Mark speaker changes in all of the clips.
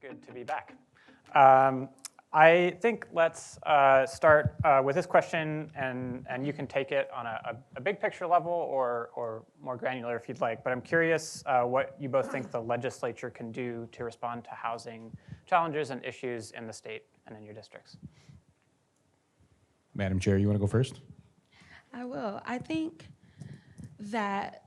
Speaker 1: good to be back. I think let's start with this question, and you can take it on a big picture level or more granular if you'd like. But I'm curious what you both think the legislature can do to respond to housing challenges and issues in the state and in your districts.
Speaker 2: Madam Chair, you want to go first?
Speaker 3: I will. I think that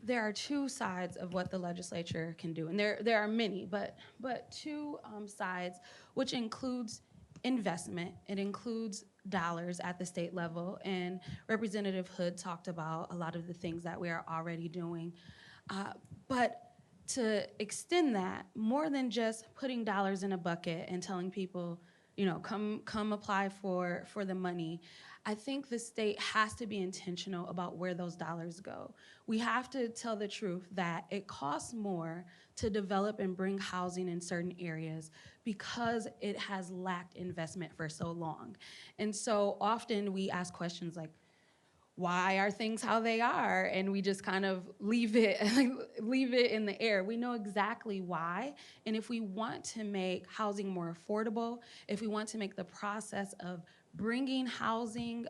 Speaker 3: there are two sides of what the legislature can do, and there are many, but two sides, which includes investment. It includes dollars at the state level, and Representative Hood talked about a lot of the things that we are already doing. But to extend that, more than just putting dollars in a bucket and telling people, you know, come apply for the money, I think the state has to be intentional about where those dollars go. We have to tell the truth that it costs more to develop and bring housing in certain areas because it has lacked investment for so long. And so often we ask questions like, why are things how they are? And we just kind of leave it in the air. We know exactly why. And if we want to make housing more affordable, if we want to make the process of bringing housing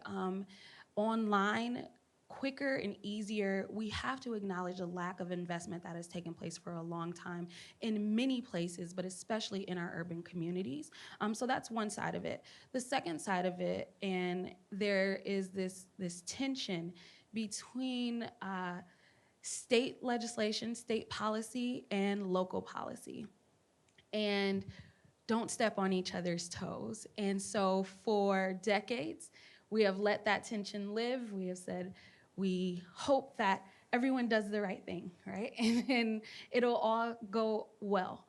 Speaker 3: online quicker and easier, we have to acknowledge the lack of investment that has taken place for a long time in many places, but especially in our urban communities. So that's one side of it. The second side of it, and there is this tension between state legislation, state policy, and local policy. And don't step on each other's toes. And so for decades, we have let that tension live. We have said, we hope that everyone does the right thing, right? And it'll all go well.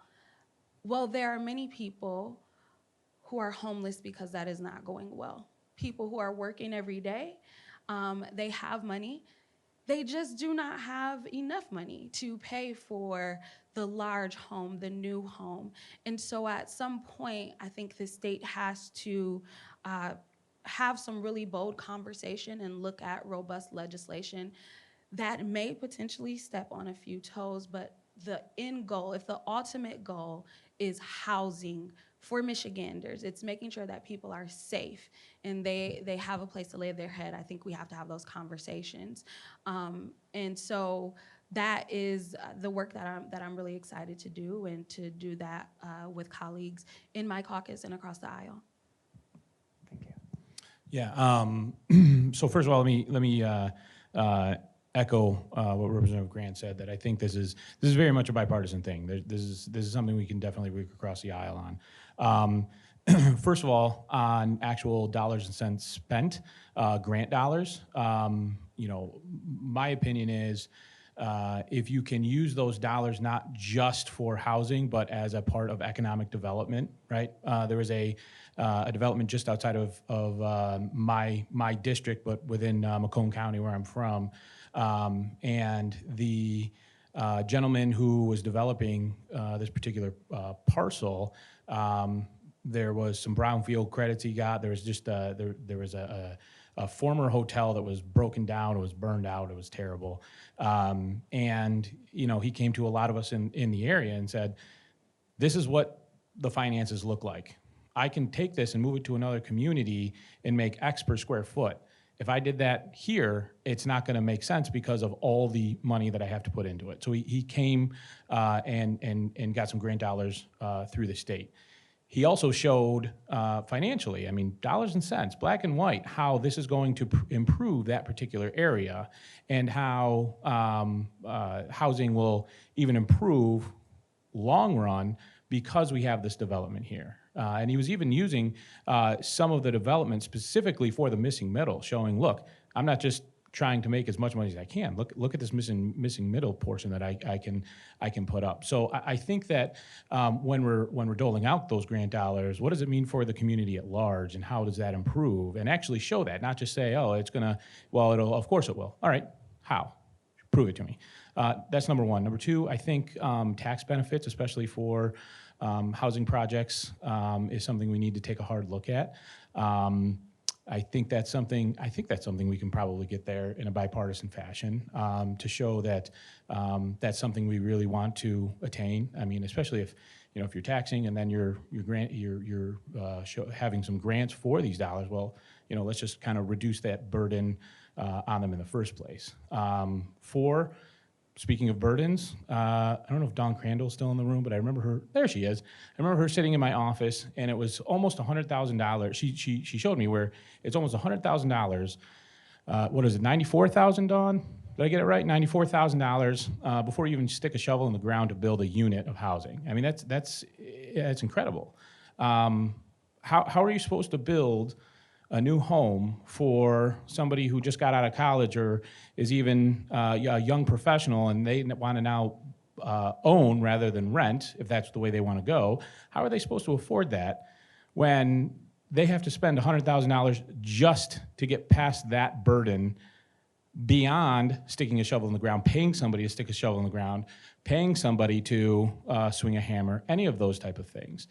Speaker 3: Well, there are many people who are homeless because that is not going well. People who are working every day, they have money. They just do not have enough money to pay for the large home, the new home. And so at some point, I think the state has to have some really bold conversation and look at robust legislation that may potentially step on a few toes, but the end goal, if the ultimate goal is housing for Michiganders, it's making sure that people are safe and they have a place to lay their head. I think we have to have those conversations. And so that is the work that I'm really excited to do, and to do that with colleagues in my caucus and across the aisle.
Speaker 1: Thank you.
Speaker 2: Yeah. So first of all, let me echo what Representative Grant said. That I think this is very much a bipartisan thing. This is something we can definitely work across the aisle on. First of all, on actual dollars and cents spent, grant dollars. You know, my opinion is, if you can use those dollars not just for housing, but as a part of economic development, right? There was a development just outside of my district, but within Macomb County, where I'm from, and the gentleman who was developing this particular parcel, there was some brownfield credits he got. There was just there was a former hotel that was broken down. It was burned out. It was terrible. And you know, he came to a lot of us in the area and said, "This is what the finances look like. I can take this and move it to another community and make X per square foot. If I did that here, it's not going to make sense because of all the money that I have to put into it." So he came and got some grant dollars through the state. He also showed financially, I mean, dollars and cents, black and white, how this is going to improve that particular area, and how housing will even improve long run because we have this development here. And he was even using some of the development specifically for the missing middle, showing, look, I'm not just trying to make as much money as I can. Look at this missing middle portion that I can put up. So I think that when we're doling out those grant dollars, what does it mean for the community at large, and how does that improve? And actually show that, not just say, oh, it's gonna, well, it'll, of course it will. All right, how? Prove it to me. That's number one. Number two, I think tax benefits, especially for housing projects, is something we need to take a hard look at. I think that's something we can probably get there in a bipartisan fashion, to show that that's something we really want to attain. I mean, especially if you're taxing and then you're having some grants for these dollars, well, let's just kind of reduce that burden on them in the first place. Four, speaking of burdens, I don't know if Dawn Crandall's still in the room, but I remember her. There she is. I remember her sitting in my office, and it was almost $100,000. She showed me where it's almost $100,000. What is it? $94,000, Dawn? Did I get it right? $94,000 before you even stick a shovel in the ground to build a unit of housing. I mean, that's incredible. How are you supposed to build a new home for somebody who just got out of college or is even a young professional and they want to now own rather than rent, if that's the way they want to go? How are they supposed to afford that when they have to spend $100,000 just to get past that burden, beyond sticking a shovel in the ground, paying somebody to stick a shovel in the ground, paying somebody to swing a hammer, any of those type of things?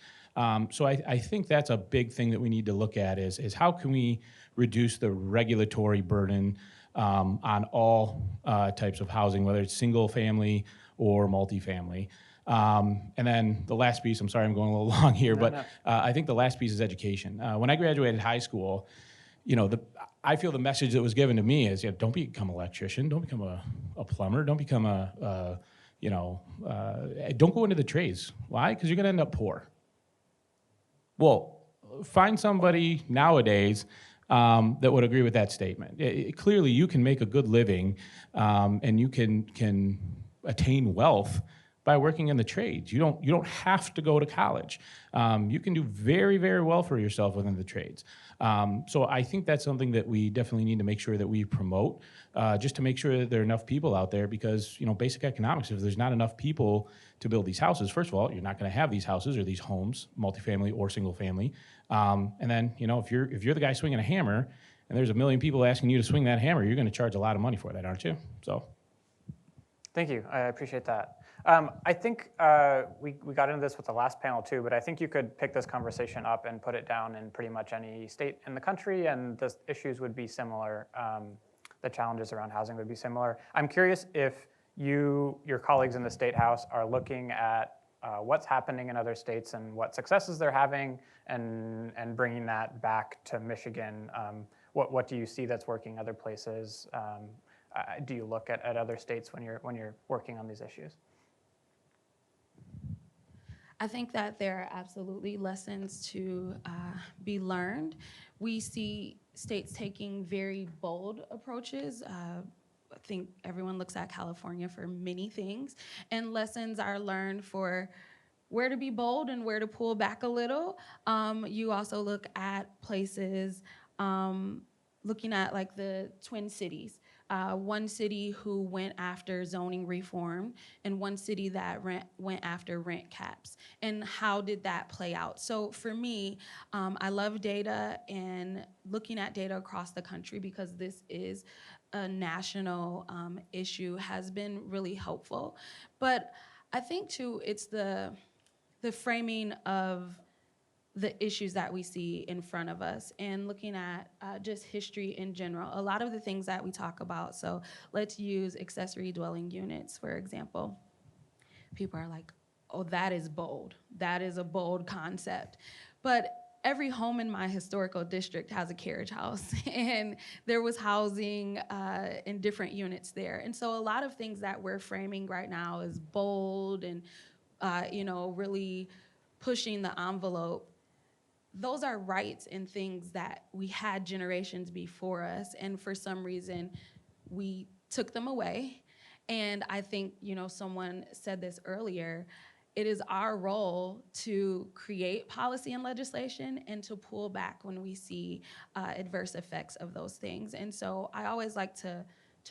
Speaker 2: So I think that's a big thing that we need to look at is how can we reduce the regulatory burden on all types of housing, whether it's single family or multifamily. And then the last piece, I'm sorry I'm going a little long here, but I think the last piece is education. When I graduated high school, I feel the message that was given to me is, don't become an electrician, don't become a plumber, don't become don't go into the trades. Why? Because you're going to end up poor. Well, find somebody nowadays that would agree with that statement. Clearly, you can make a good living and you can attain wealth by working in the trades. You don't have to go to college. You can do very, very well for yourself within the trades. So I think that's something that we definitely need to make sure that we promote, just to make sure that there are enough people out there, because basic economics, if there's not enough people to build these houses, first of all, you're not going to have these houses or these homes, multifamily or single family. And then if you're the guy swinging a hammer and there's a million people asking you to swing that hammer, you're going to charge a lot of money for that, aren't you? So.
Speaker 1: Thank you. I appreciate that. I think we got into this with the last panel too, but I think you could pick this conversation up and put it down in pretty much any state in the country, and the issues would be similar. The challenges around housing would be similar. I'm curious if your colleagues in the State House are looking at what's happening in other states and what successes they're having, and bringing that back to Michigan. What do you see that's working other places? Do you look at other states when you're working on these issues?
Speaker 3: I think that there are absolutely lessons to be learned. We see states taking very bold approaches. I think everyone looks at California for many things, and lessons are learned for where to be bold and where to pull back a little. You also look at places, looking at like the Twin Cities. One city who went after zoning reform and one city that went after rent caps. And how did that play out? So for me, I love data and looking at data across the country, because this is a national issue, has been really helpful. But I think too, it's the framing of the issues that we see in front of us and looking at just history in general. A lot of the things that we talk about, so let's use accessory dwelling units, for example. People are like, oh, that is bold. That is a bold concept. But every home in my historical district has a carriage house, and there was housing in different units there. And so a lot of things that we're framing right now is bold and really pushing the envelope. Those are rights and things that we had generations before us, and for some reason we took them away. And I think, someone said this earlier, it is our role to create policy and legislation and to pull back when we see adverse effects of those things. And so I always like to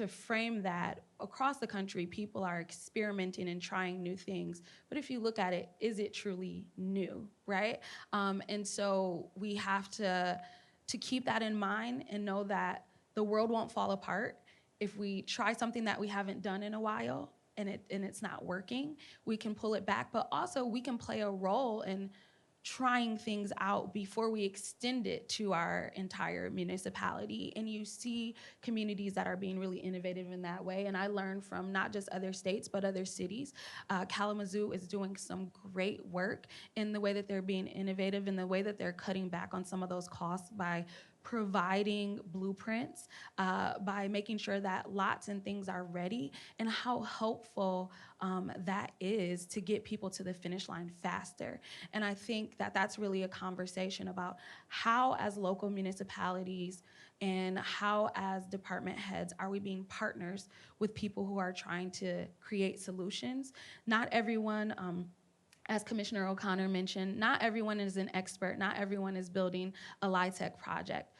Speaker 3: frame that across the country, people are experimenting and trying new things. But if you look at it, is it truly new, right? And so we have to keep that in mind and know that the world won't fall apart if we try something that we haven't done in a while and it's not working. We can pull it back, but also we can play a role in trying things out before we extend it to our entire municipality. And you see communities that are being really innovative in that way. And I learned from not just other states, but other cities. Kalamazoo is doing some great work in the way that they're being innovative, in the way that they're cutting back on some of those costs by providing blueprints, by making sure that lots and things are ready, and how helpful that is to get people to the finish line faster. And I think that that's really a conversation about how, as local municipalities and how, as department heads, are we being partners with people who are trying to create solutions. Not everyone, as Commissioner O'Connor mentioned, not everyone is an expert, not everyone is building a LIHTC project.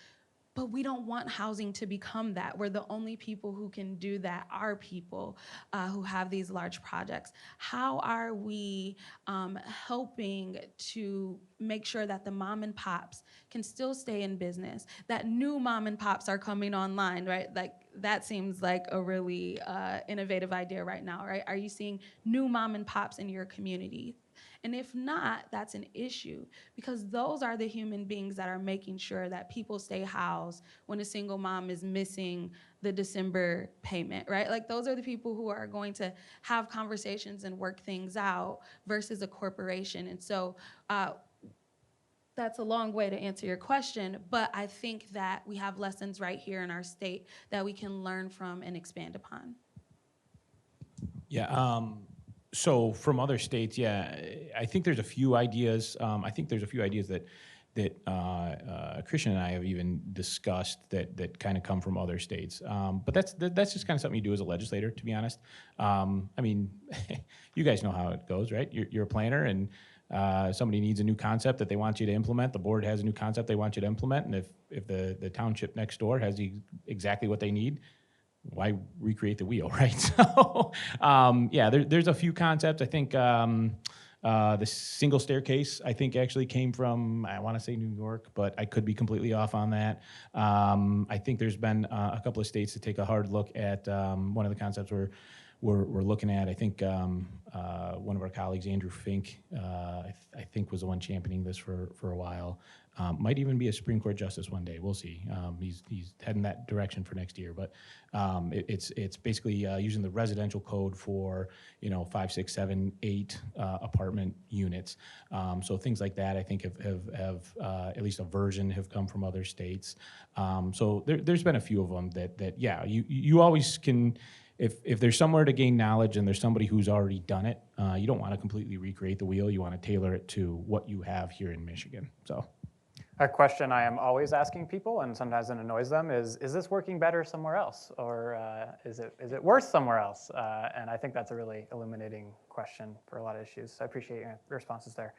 Speaker 3: But we don't want housing to become that, where the only people who can do that are people who have these large projects. How are we helping to make sure that the mom and pops can still stay in business, that new mom and pops are coming online, right? Like, that seems like a really innovative idea right now, right? Are you seeing new mom and pops in your community? And if not, that's an issue, because those are the human beings that are making sure that people stay housed when a single mom is missing the December payment, right? Like, those are the people who are going to have conversations and work things out versus a corporation. And so that's a long way to answer your question, but I think that we have lessons right here in our state that we can learn from and expand upon.
Speaker 2: Yeah. So from other states, yeah, I think there's a few ideas. I think there's a few ideas that Kristian and I have even discussed that kind of come from other states. But that's just kind of something you do as a legislator, to be honest. I mean, you guys know how it goes, right? You're a planner, and somebody needs a new concept that they want you to implement. The board has a new concept they want you to implement, and if the township next door has exactly what they need, why recreate the wheel, right? So, yeah, there's a few concepts. I think the single staircase, I think, actually came from, I want to say New York, but I could be completely off on that. I think there's been a couple of states to take a hard look at one of the concepts we're looking at. I think one of our colleagues, Andrew Fink, I think was the one championing this for a while. Might even be a Supreme Court justice one day. We'll see. He's heading that direction for next year. But it's basically using the residential code for 5, 6, 7, 8 apartment units. So things like that, I think have at least a version have come from other states. So there's been a few of them that yeah, you always can. If there's somewhere to gain knowledge and there's somebody who's already done it, you don't want to completely recreate the wheel. You want to tailor it to what you have here in Michigan. So.
Speaker 1: A question I am always asking people, and sometimes it annoys them, is this working better somewhere else, or is it worse somewhere else? And I think that's a really illuminating question for a lot of issues. So I appreciate your responses there.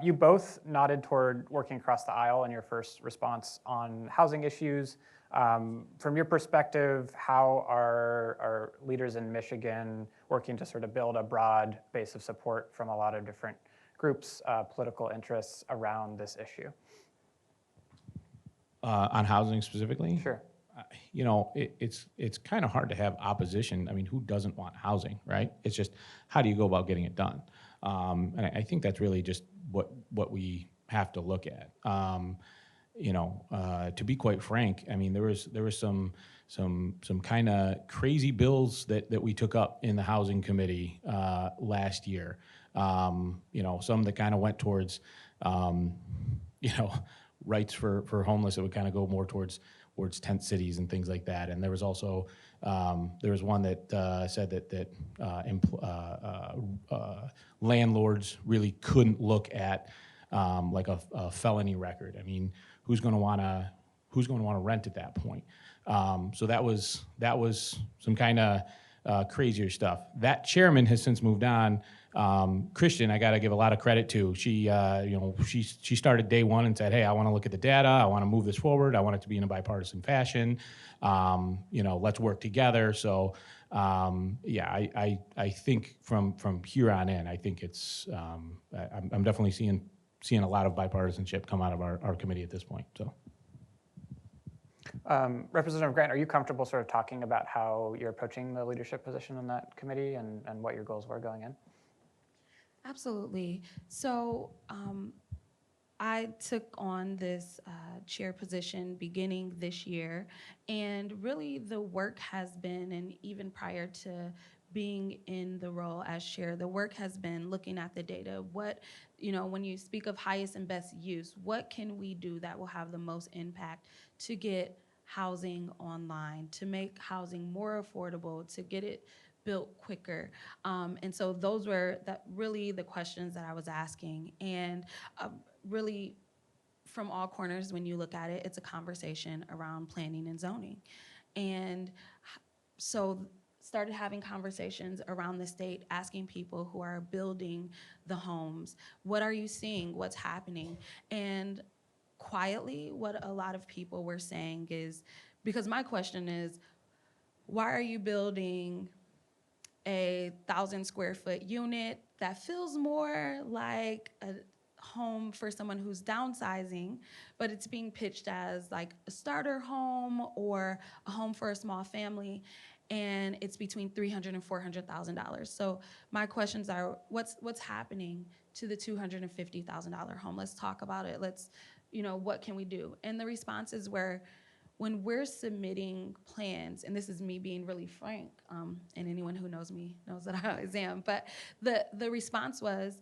Speaker 1: You both nodded toward working across the aisle in your first response on housing issues. From your perspective, how are leaders in Michigan working to sort of build a broad base of support from a lot of different groups, political interests around this issue?
Speaker 2: On housing specifically?
Speaker 1: Sure.
Speaker 2: It's kind of hard to have opposition. I mean, who doesn't want housing, right? It's just, how do you go about getting it done? And I think that's really just what we have to look at. To be quite frank, I mean, there was some kind of crazy bills that we took up in the housing committee last year. Some that kind of went towards, rights for homeless that would kind of go more towards tent cities and things like that. And there was also there was one that said that landlords really couldn't look at like a felony record. I mean, who's going to want to rent at that point? So that was some kind of crazier stuff. That chairman has since moved on. Kristian, I got to give a lot of credit to. She started day one and said, "Hey, I want to look at the data. I want to move this forward. I want it to be in a bipartisan fashion. Let's work together." So, yeah, I think from here on in, I think it's I'm definitely seeing a lot of bipartisanship come out of our committee at this point. So.
Speaker 1: Representative Grant, are you comfortable sort of talking about how you're approaching the leadership position in that committee and what your goals were going in?
Speaker 3: Absolutely. So I took on this chair position beginning this year, and really the work has been, and even prior to being in the role as chair, the work has been looking at the data. What, when you speak of highest and best use, what can we do that will have the most impact to get housing online, to make housing more affordable, to get it built quicker? And so those were really the questions that I was asking. And really, from all corners, when you look at it, it's a conversation around planning and zoning. And so started having conversations around the state, asking people who are building the homes, what are you seeing, what's happening? And quietly, what a lot of people were saying is, because my question is, why are you building a 1,000-square-foot unit that feels more like a home for someone who's downsizing, but it's being pitched as like a starter home or a home for a small family, and it's between $300,000 and $400,000. So my questions are, what's happening to the $250,000 home? Let's talk about it. What can we do? And the responses were, when we're submitting plans, and this is me being really frank, and anyone who knows me knows that I always am, but the response was,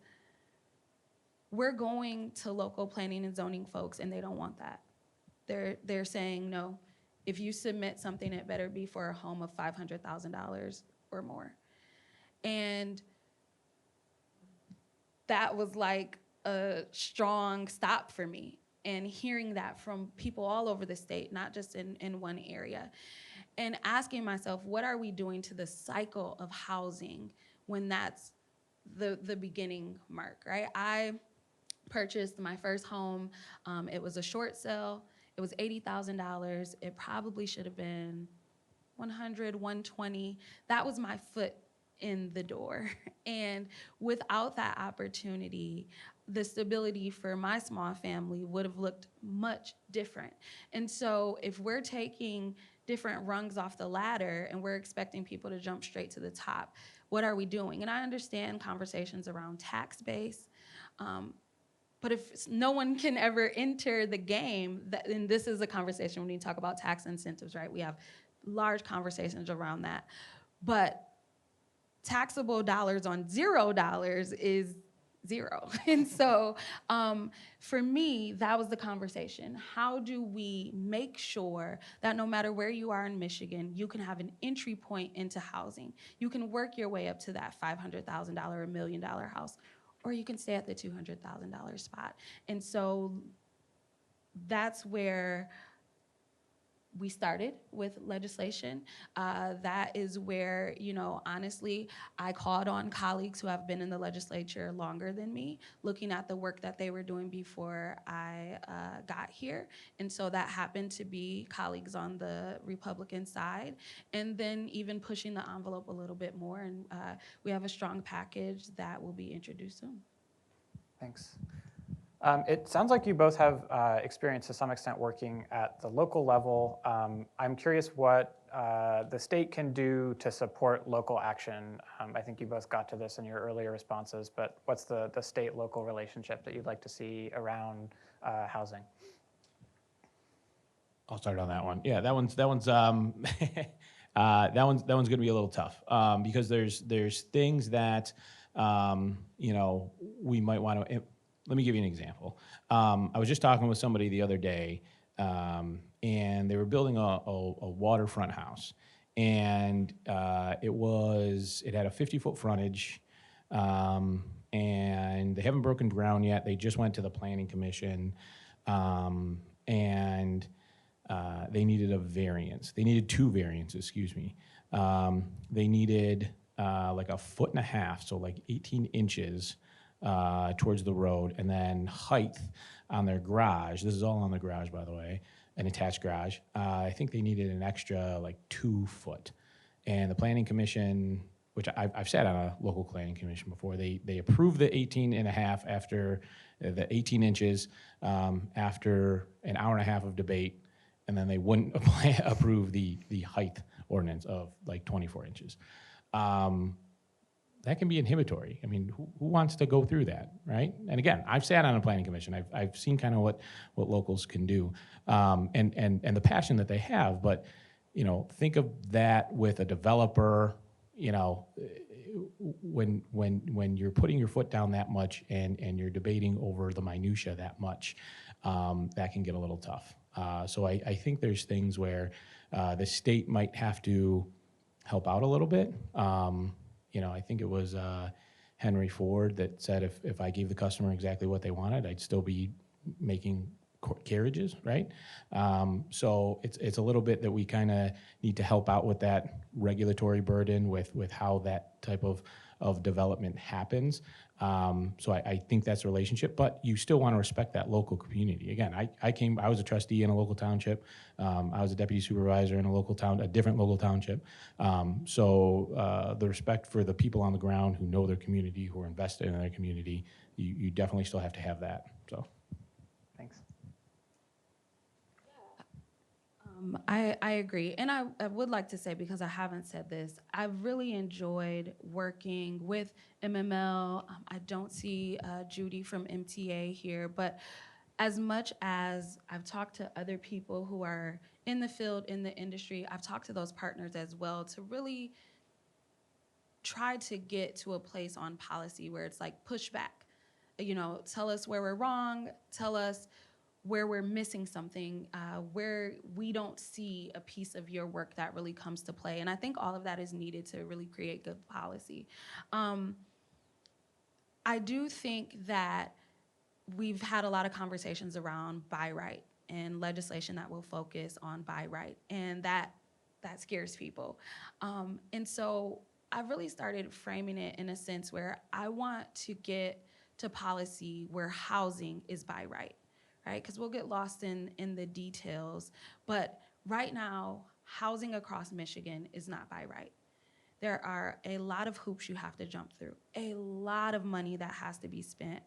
Speaker 3: we're going to local planning and zoning folks, and they don't want that. They're saying, no, if you submit something, it better be for a home of $500,000 or more. And that was like a strong stop for me. And hearing that from people all over the state, not just in one area, and asking myself, what are we doing to the cycle of housing when that's the beginning mark, right? I purchased my first home. It was a short sale. It was $80,000. It probably should have been 100, 120. That was my foot in the door. And without that opportunity, the stability for my small family would have looked much different. And so if we're taking different rungs off the ladder and we're expecting people to jump straight to the top, what are we doing? And I understand conversations around tax base, but if no one can ever enter the game, and this is a conversation when you talk about tax incentives, right? We have large conversations around that. But taxable dollars on $0 is zero. And so for me, that was the conversation. How do we make sure that no matter where you are in Michigan, you can have an entry point into housing? You can work your way up to that $500,000 or $1 million house, or you can stay at the $200,000 spot. And so that's where we started with legislation. That is where, honestly, I called on colleagues who have been in the legislature longer than me, looking at the work that they were doing before I got here. And so that happened to be colleagues on the Republican side, and then even pushing the envelope a little bit more. And we have a strong package that will be introduced soon.
Speaker 1: Thanks. It sounds like you both have experience to some extent working at the local level. I'm curious what the state can do to support local action. I think you both got to this in your earlier responses, but what's the state-local relationship that you'd like to see around housing?
Speaker 2: I'll start on that one. Yeah, that one's that one's going to be a little tough because there's things that we might want to. Let me give you an example. I was just talking with somebody the other day, and they were building a waterfront house, and it had a 50-foot frontage, and they haven't broken ground yet. They just went to the planning commission, and they needed a variance. They needed two variances, excuse me. They needed like 1.5 feet, so like 18 inches towards the road, and then height on their garage. This is all on the garage, by the way, an attached garage. I think they needed an extra like 2 foot. And the planning commission, which I've sat on a local planning commission before, they approved the 18.5 after the 18 inches after an hour and a half of debate, and then they wouldn't approve the height ordinance of like 24 inches. that can be inhibitory. I mean, who wants to go through that, right? And again, I've sat on a planning commission. I've seen kind of what locals can do, and the passion that they have. But think of that with a developer. When you're putting your foot down that much and you're debating over the minutia that much, that can get a little tough. So I think there's things where the state might have to help out a little bit. I think it was Henry Ford that said if I gave the customer exactly what they wanted, I'd still be making carriages, right? So it's a little bit that we kind of need to help out with that regulatory burden with how that type of development happens. So I think that's a relationship, but you still want to respect that local community. Again, I was a trustee in a local township. I was a deputy supervisor in a different local township. So the respect for the people on the ground who know their community, who are invested in their community, you definitely still have to have that. So,
Speaker 1: Thanks.
Speaker 3: I agree. And I would like to say, because I haven't said this, I've really enjoyed working with MML. I don't see Judy from MTA here, but as much as I've talked to other people who are in the field, in the industry, I've talked to those partners as well to really try to get to a place on policy where it's like pushback. Tell us where we're wrong, tell us where we're missing something, where we don't see a piece of your work that really comes to play. And I think all of that is needed to really create good policy. I do think that we've had a lot of conversations around buy right and legislation that will focus on buy right, and that scares people. And so I've really started framing it in a sense where I want to get to policy where housing is buy right. Right? Because we'll get lost in the details. But right now, housing across Michigan is not by right. There are a lot of hoops you have to jump through, a lot of money that has to be spent.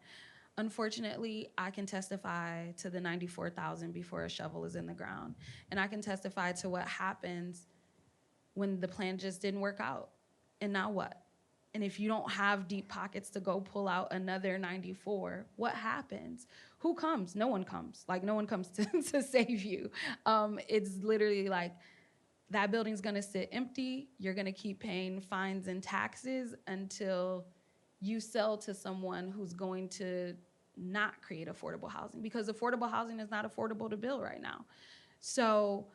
Speaker 3: Unfortunately, I can testify to the $94,000 before a shovel is in the ground. And I can testify to what happens when the plan just didn't work out. And now what? And if you don't have deep pockets to go pull out another 94, what happens? Who comes? No one comes. Like, no one comes to save you. It's literally like that building's gonna sit empty. You're gonna keep paying fines and taxes until you sell to someone who's going to not create affordable housing, because affordable housing is not affordable to build right now. So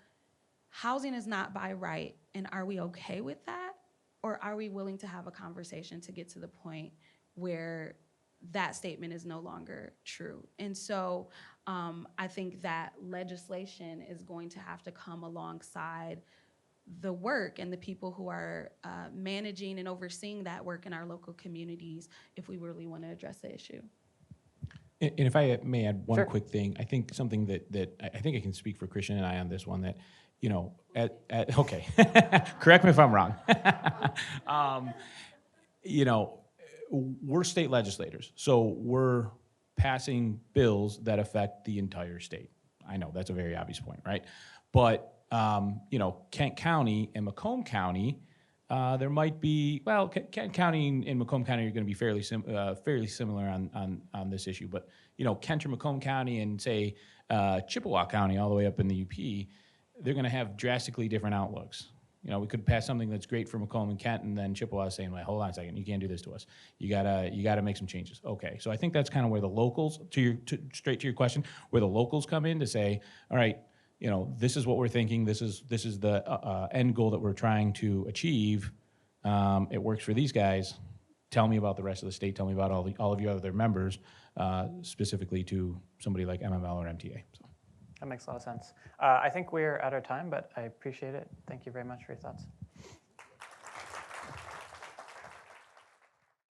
Speaker 3: housing is not by right, and are we okay with that? Or are we willing to have a conversation to get to the point where that statement is no longer true? And so I think that legislation is going to have to come alongside the work and the people who are managing and overseeing that work in our local communities if we really want to address the issue.
Speaker 2: And if I may add one
Speaker 1: Sure.
Speaker 2: quick thing, I think something that I think I can speak for Kristian and I on this one, that okay, correct me if I'm wrong. We're state legislators, so we're passing bills that affect the entire state. I know that's a very obvious point, right? But Kent County and Macomb County, there might be, Kent County and Macomb County are going to be fairly similar on this issue. But Kent or Macomb County and say Chippewa County all the way up in the UP, they're going to have drastically different outlooks. We could pass something that's great for Macomb and Kent, and then Chippewa is saying, "Wait, hold on a second, you can't do this to us. You gotta make some changes." Okay, so I think that's kind of where the locals, straight to your question, where the locals come in to say, "All right, this is what we're thinking. This is the end goal that we're trying to achieve. It works for these guys. Tell me about the rest of the state. Tell me about all of your other members, specifically to somebody like MML or MTA." So.
Speaker 1: That makes a lot of sense. I think we're out of time, but I appreciate it. Thank you very much for your thoughts.